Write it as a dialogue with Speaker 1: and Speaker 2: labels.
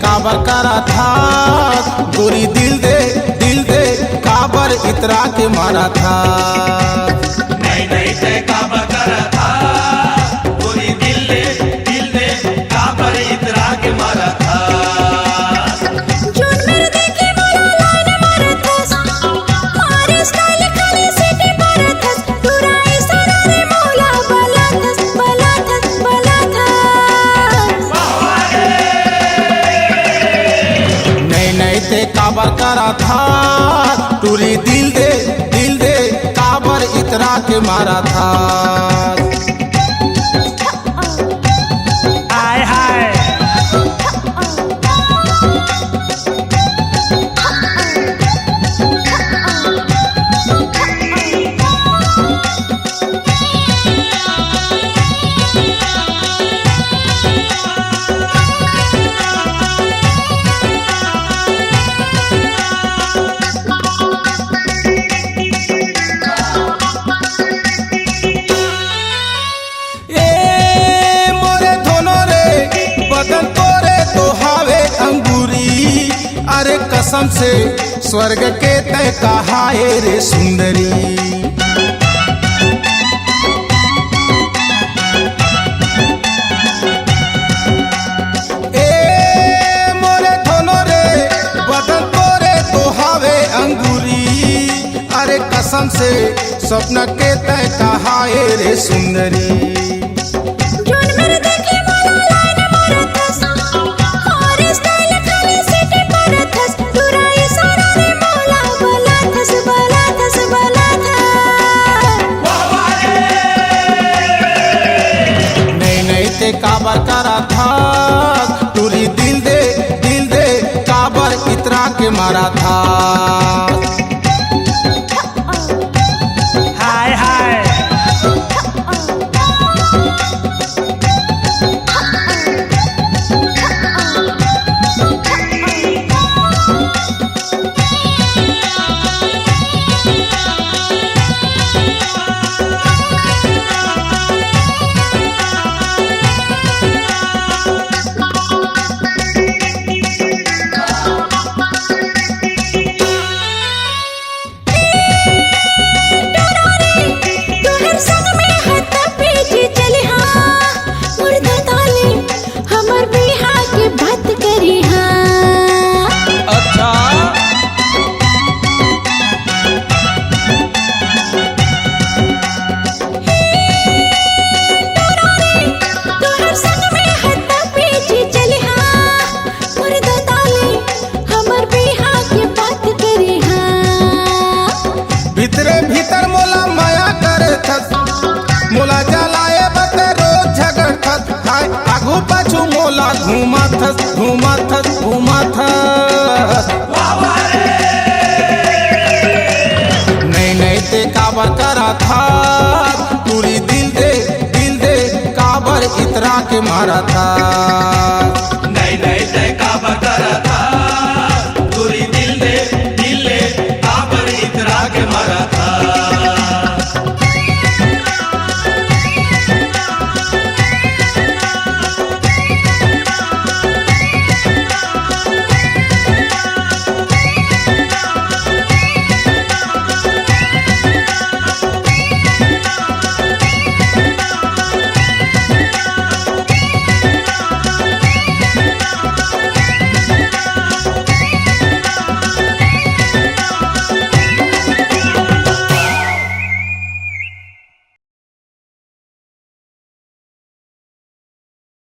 Speaker 1: काबर करा था गोरी दिल दे काबर इतरा के मारा था।
Speaker 2: नहीं नहीं ते काबर करा था गोरी दिल दे काबर इतरा के मारा था।
Speaker 1: काबर करा था टूरी दिल दे काबर इतरा के मारा था।
Speaker 2: हाय हाय
Speaker 1: अरे कसम से स्वर्ग के तय कहाए रे सुंदरी। ए मोरे धोनो रे बदन तोरे तो हावे अंगूरी। अरे कसम से स्वप्न के तय कहाए रे सुंदरी। काबर करा था टूरी दिल दे काबर इतरा के मारा था।
Speaker 2: हाय हाय भीतर मोला माया करे थस मोला जलाए बते रोज झगड़ थस। हाय आगू पाछू मोला घूमा थस। नहीं ते काबर करा था पूरी दिल दे काबर इतरा के मारा था।